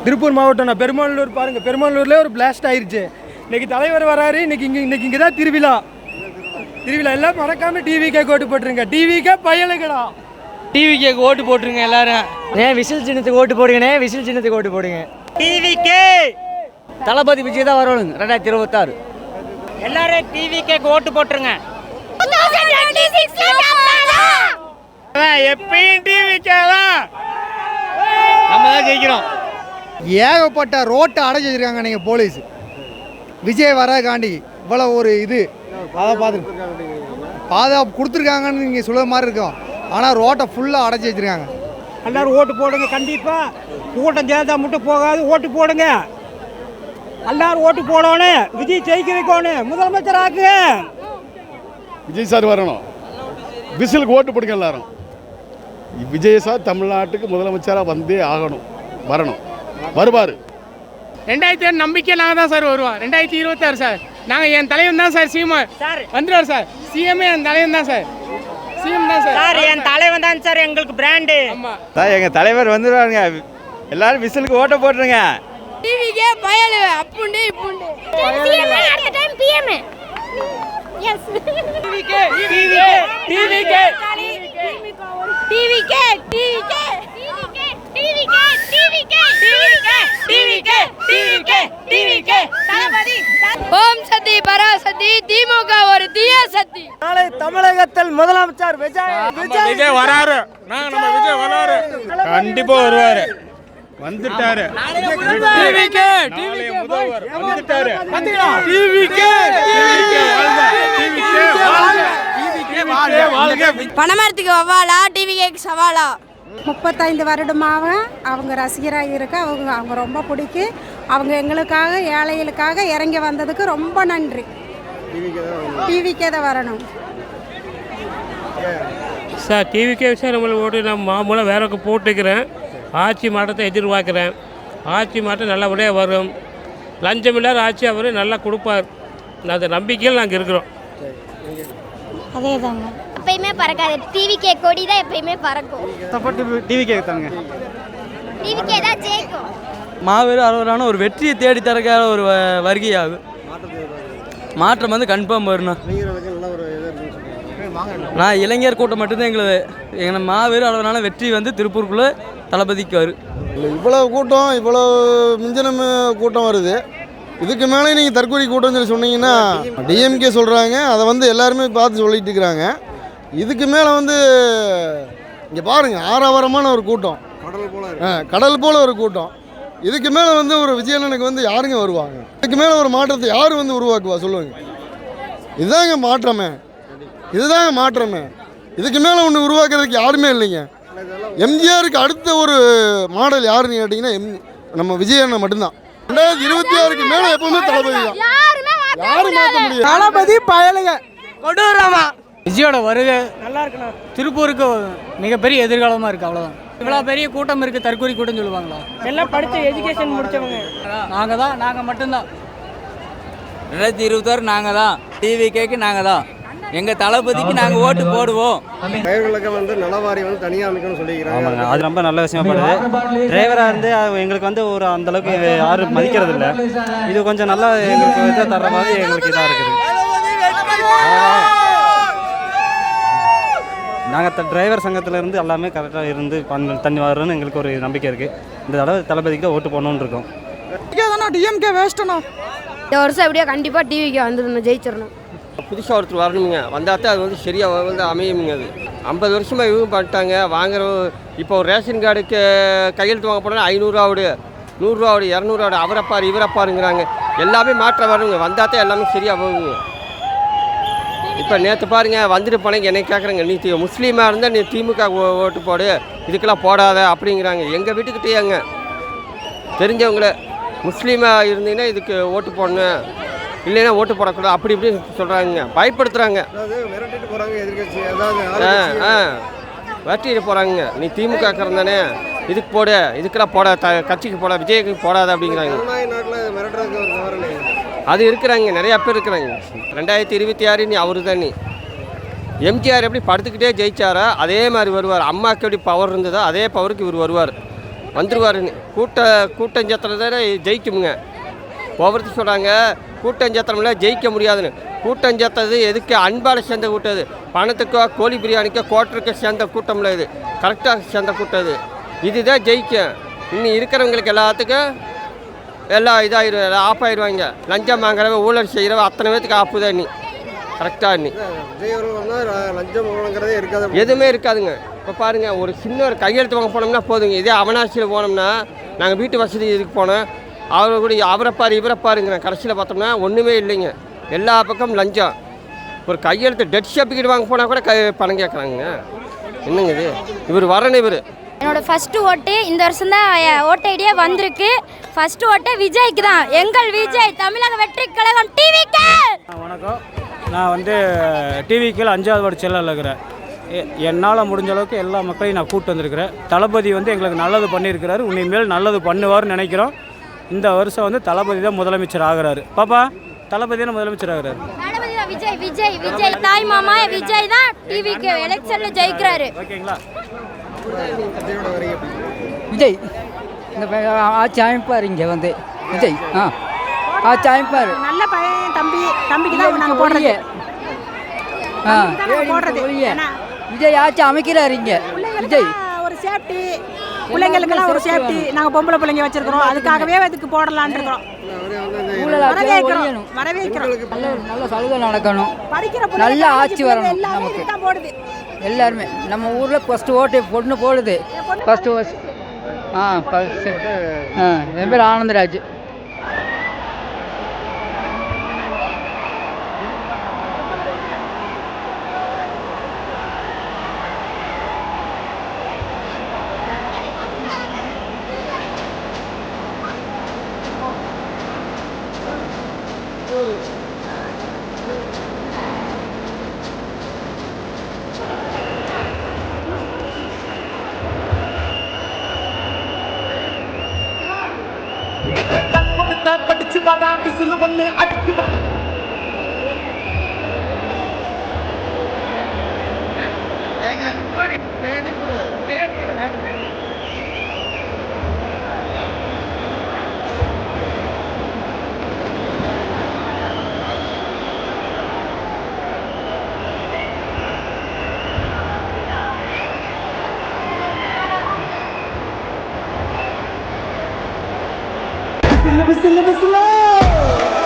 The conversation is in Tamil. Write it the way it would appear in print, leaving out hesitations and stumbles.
திருப்பூர் மாவட்டம் பெருமாளூர் பாருங்கள், பெருமாளூர்லேயே ஒரு பிளாஸ்ட் ஆயிடுச்சு. இன்றைக்கி தலைவர் வராரு, இன்னைக்கு இங்கே தான் திருவிழா எல்லாம் மறக்காமல் டிவிக்கே ஓட்டு போட்டுருங்க. டிவிக்கே பயலுக்கடா, டிவிக்கே ஓட்டு போட்டுருங்க எல்லாரும். விசில் சின்னத்துக்கு ஓட்டு போடுங்கண்ணே, விசில் சின்னத்துக்கு ஓட்டு போடுங்க. டிவிக்கே தளபதி விஜய் தான் வரணும் 2026. எல்லாரும் டிவிக்கே ஓட்டு போட்டுருங்க. எப்பயும் டிவிக்கே தான் நம்ம தான் ஜெயிக்கிறோம். ஏகப்பட்ட ரோட்டை அடைச்சி வச்சிருக்காங்க நீங்கள் போலீஸ். விஜய் வரகாண்டி இவ்வளோ ஒரு இது அதை பாதுகாப்பு கொடுத்துருக்காங்கன்னு நீங்கள் சொல்ல மாதிரி இருக்கும். ஆனால் ரோட்டை ஃபுல்லாக அடைச்சி வச்சுருக்காங்க. எல்லோரும் ஓட்டு போடுங்க. கண்டிப்பாக கூட்டம் சேர்ந்தா மட்டும் போகாது, ஓட்டு போடுங்க. எல்லாரும் ஓட்டு போடணும். விஜய் ஜெயிக்க வைக்கணும், முதலமைச்சர் ஆக்குங்க. விஜய் சார் வரணும், விசிலுக்கு ஓட்டு போடுங்க எல்லாரும். விஜய் சார் தமிழ்நாட்டுக்கு முதலமைச்சராக வந்தே ஆகணும், வரணும், வருவார். 2007 நம்பிக்கை நாங்கள் தான் சார் வருவோம். 2026 சார் நாங்கள் என் தலைவன் தான் சார் சிஎம் வந்துடுவார் சார். சிஎம்ஏ என் தலைவன் தான் சார், சிஎம் தான் சார். என் தலைவன் தான் சார் எங்களுக்கு பிராண்டு. சார் எங்கள் தலைவர் வந்துடுவாருங்க, எல்லாரும் விசிலுக்கு ஓட்ட போட்டுருங்க. டிவிக்கே பயலு அப்புண்டு இப்புண்டு சிஎம் அடுத்த டைம் பிஎம். எஸ் டிவிக்கே டிவிக்கே டிவிக்கே டிவிக்கே டிவிக்கே டிவிக்கே டிவிக்கே டிவிக்கே டிவிக்கே டிவிக்கே தளபதி. ஓம் சக்தி பராசக்தி, திமுக ஒரு தீய சக்தி. நாளை தமிழகத்தில் முதலமைச்சர் விஜய் வராரு. நம்ம விஜய் வராரு, கண்டிப்பா வருவாரு, வந்துட்டாரு. டிவிக்கே டிவிக்கே முதல்வர் வந்துட்டாரு. டிவிக்கே டிவிக்கே வாழ்க. பணமரத்துக்கு வவாலா, டிவிக்கே சவாலா. 35 வருடமாக அவங்க ரசிகராக இருக்க அவங்க ரொம்ப பிடிக்கும். அவங்க எங்களுக்காக ஏழைகளுக்காக இறங்கி வந்ததுக்கு ரொம்ப நன்றி. டிவிக்கே தான் வரணும் சார். டிவிக்கே சார் நம்மளுக்கு ஓட்டு நான் மாமூலம் வேறக்கு போட்டுக்கிறேன். ஆட்சி மாற்றத்தை எதிர்பார்க்குறேன். ஆட்சி மாற்றம் நல்லபடியாக வரும். லஞ்சமில்லாத ஆட்சி அவர் நல்லா கொடுப்பார். அந்த நம்பிக்கையில் நாங்கள் இருக்கிறோம். அதே தாங்க, எப்பயுமே பறக்காது. டிவிக்கே கொடி தான் எப்பயுமே பறக்கும். டிவிக்கே தாங்க, டிவிக்கே தான் ஜெயிக்கும். மாபெரும் அளவிலான ஒரு வெற்றியை தேடி தரக்க ஒரு வருகையாகும். மாற்றம் வந்து கன்ஃபார்ம் வரணும். நான் இளைஞர் கூட்டம் மட்டும்தான் எங்களை மாபெரும் அளவிலான வெற்றி வந்து திருப்பூருக்குள்ளே தளபதிக்கு வரும். இவ்வளோ கூட்டம், இவ்வளோ மிஞ்சனம் கூட்டம் வருது. இதுக்கு மேலே நீங்கள் தற்கொலை கூட்டம்னு சொல்லி சொன்னீங்கன்னா டிஎம்கே சொல்கிறாங்க, அதை வந்து எல்லாருமே பார்த்து சொல்லிட்டு இருக்கிறாங்க. இதுக்கு மேலே வந்து இங்கே பாருங்கள், ஆரவாரமான ஒரு கூட்டம், கடல் போல் ஒரு கூட்டம். இதுக்கு மேலே வந்து ஒரு விஜயண்ணனுக்கு வந்து யாருங்க வருவாங்க? இதுக்கு மேலே ஒரு மாற்றத்தை யார் வந்து உருவாக்குவா சொல்லுவாங்க? இதுதாங்க மாற்றமே, இதுதாங்க மாற்றமே. இதுக்கு மேலே ஒன்று உருவாக்குறதுக்கு யாருமே இல்லைங்க. எம்ஜிஆருக்கு அடுத்த ஒரு மாடல் யாருன்னு கேட்டிங்கன்னா நம்ம விஜயண்ணன் மட்டும்தான். 2026க்கு மேலே எப்பவுமே தளபதி தான், யாரும் மாற்ற முடியாது. தளபதி பயலுங்க கொடூரமா. விஜயோட வருகை நல்லா இருக்குண்ணா. திருப்பூருக்கு மிகப்பெரிய எதிர்காலமாக இருக்குது, அவ்வளோதான். இவ்வளோ பெரிய கூட்டம் இருக்குது, தற்கொலை கூட்டம் சொல்லுவாங்களா? எல்லாம் படித்த எஜுகேஷன் முடித்தவங்க நாங்கள் மட்டும்தான். 2026 நாங்கள் தான், டிவிக்கேக்கு நாங்கள் தான், எங்கள் தளபதிக்கு நாங்கள் ஓட்டு போடுவோம். டிரைவர்களுக்கு வந்து நலவாரி வந்து தனியாக அமைக்கணும்னு சொல்லிக்கிறாங்க. ஆமாங்க, அது ரொம்ப நல்ல விஷயமாப்படுது. டிரைவராக இருந்து எங்களுக்கு வந்து ஒரு அந்தளவுக்கு யாரும் மதிக்கிறது இல்லை. இது கொஞ்சம் நல்லா எங்களுக்கு இதை தர்ற மாதிரி எங்களுக்கு இதாக இருக்குது. நாங்கள் டிரைவர் சங்கத்திலேருந்து எல்லாமே கரெக்டாக இருந்து தண்ணி வரணும்னு எங்களுக்கு ஒரு நம்பிக்கை இருக்குது. இந்த தடவை தளபதிக்கு தான் ஓட்டு போடணுன்னு இருக்கோம். டிஎம்கே வேஸ்ட்டுண்ணா. இந்த வருஷம் எப்படியோ கண்டிப்பாக டிவிக்கு வந்துடணும், ஜெயிச்சிடணும். புதுசாக ஒருத்தர் வரணுங்க, வந்தால் தான் அது வந்து சரியாக வந்து அமையுங்க. அது 50 வருஷமாக இவங்க பண்ணிட்டாங்க. வாங்குற இப்போ ஒரு ரேஷன் கார்டுக்கு கையெழுத்து வாங்க போனால் 500 ஆகுது, 100 ஆகுது, 200 ஆகுது. அவரப்பாரு இவரப்பாருங்கிறாங்க. எல்லாமே மாற்றம் வரணுங்க, வந்தால் தான் எல்லாமே சரியாக போகுங்க. இப்போ நேற்று பாருங்கள், வந்துட்டு போனீங்க என்னை கேட்குறாங்க, நீ முஸ்லீமாக இருந்தால் நீ திமுக ஓட்டு போடு, இதுக்கெல்லாம் போடாத அப்படிங்கிறாங்க. எங்கள் வீட்டுக்கிட்டேயாங்க தெரிஞ்சவங்கள முஸ்லீமாக இருந்தீங்கன்னா இதுக்கு ஓட்டு போடணும், இல்லைன்னா ஓட்டு போடக்கூடாது அப்படி இப்படி சொல்கிறாங்க, பயப்படுத்துகிறாங்க, வெட்டிட்டு போகிறாங்க. நீ திமுக தானே, இதுக்கு போடு, இதுக்கெல்லாம் போட, கட்சிக்கு போட, விஜய்க்கு போடாத அப்படிங்கிறாங்க. அது இருக்கிறாங்க, நிறையா பேர் இருக்கிறாங்க. 2026 நீ அவரு தான். நீ எம்ஜிஆர் எப்படி படுத்துக்கிட்டே ஜெயிச்சாரோ அதே மாதிரி வருவார். அம்மாவுக்கு எப்படி பவர் இருந்ததோ அதே பவருக்கு இவர் வருவார். வந்துருவாருன்னு கூட்டஞ்சத்திரத்தை ஜெயிக்குமுங்க. ஒவ்வொருத்தர் சொல்கிறாங்க கூட்டஞ்சத்திரம்ல ஜெயிக்க முடியாதுன்னு. கூட்டஞ்சத்தது எதுக்கு அன்பால் சேர்ந்த கூட்டம் இது. பணத்துக்கோ கோழி பிரியாணிக்கோ கோட்டருக்கு சேர்ந்த கூட்டம்ல இது. கரெக்டாக சேர்ந்த கூட்டம் இதுதான் ஜெயிக்கும். இன்னும் இருக்கிறவங்களுக்கு எல்லாத்துக்கும் எல்லாம் இதாகிடும், ஆஃப் ஆயிடுவாங்க. லஞ்சம் வாங்குறவ ஊழல் செய்கிறவ அத்தனை பேத்துக்கு ஆப்பு தான் நீ. கரெக்டாக நீ லஞ்சம் வாங்குறதே இருக்காது, எதுவுமே இருக்காதுங்க. இப்போ பாருங்கள், ஒரு சின்ன ஒரு கையெழுத்து வாங்க போனோம்னா போதுங்க. இதே அவனாசியில் போனோம்னா நாங்கள் வீட்டு வசதி இதுக்கு போனோம், அவர் கூட அவரை பாரு இவரை பாருங்க. கடைசியில் பார்த்தோம்னா ஒன்றுமே இல்லைங்க, எல்லா பக்கம் லஞ்சம். ஒரு கையெழுத்து டெட் சர்டிஃபிகேட் வாங்க போனால் கூட பணம் கேட்குறாங்க. என்னங்க இது? இவர் வரணும். இவர் என்னோட ஃபர்ஸ்ட் ஓட்டு இந்த வருஷம் தான் ஓட்டு ஐடியா வந்திருக்கு. ஃபர்ஸ்ட் ஓட்டு விஜய்க்கு தான். எங்கள் விஜய், தமிழக வெற்றி கழகம், டிவிக்கு. வணக்கம். நான் வந்து டிவிக்கில் 5வது வார்டு செல்லில் இருக்கிறேன். என்னால் முடிஞ்ச அளவுக்கு எல்லா மக்களையும் நான் கூப்பிட்டு வந்திருக்கிறேன். தளபதி வந்து எங்களுக்கு நல்லது பண்ணியிருக்கிறாரு, இனிமேல் நல்லது பண்ணுவார்னு நினைக்கிறோம். இந்த வருஷம் வந்து தளபதி தான் முதலமைச்சர் ஆகிறாரு. பாப்பா, தளபதி தான் முதலமைச்சர் ஆகிறாரு. விஜய் விஜய் விஜய் தாய் மாமா விஜய் தான் டிவிக்கு எலெக்ஷன்ல ஜெயிக்கிறாரு. ஓகேங்களா? விஜய் இந்த ஆட்சி அமைப்பார். இங்கே வந்து விஜய் ஆட்சி அமைப்பார். நல்ல பையன் தம்பிக்கு தான் நாங்கள் போடுறது. விஜய் ஆட்சி அமைக்கிறாரு. இங்கே விஜய் ஒரு சேஃப்டி, பிள்ளைங்களுக்கெல்லாம் ஒரு சேஃப்டி. நாங்கள் பொம்பளை பிள்ளைங்க வச்சிருக்கிறோம், அதுக்காகவே அதுக்கு போடலான்னு இருக்கிறோம். வரவேற்கிறோம். நல்ல சலுகை நடக்கணும், படிக்கிற நல்ல ஆட்சி வரணும். நமக்கு போடுது எல்லாருமே நம்ம ஊரில் ஃபஸ்ட்டு ஓட்டு பொண்ணு போடுது. ஃபஸ்ட்டு என் பேர் ஆனந்தராஜ். Bismillah.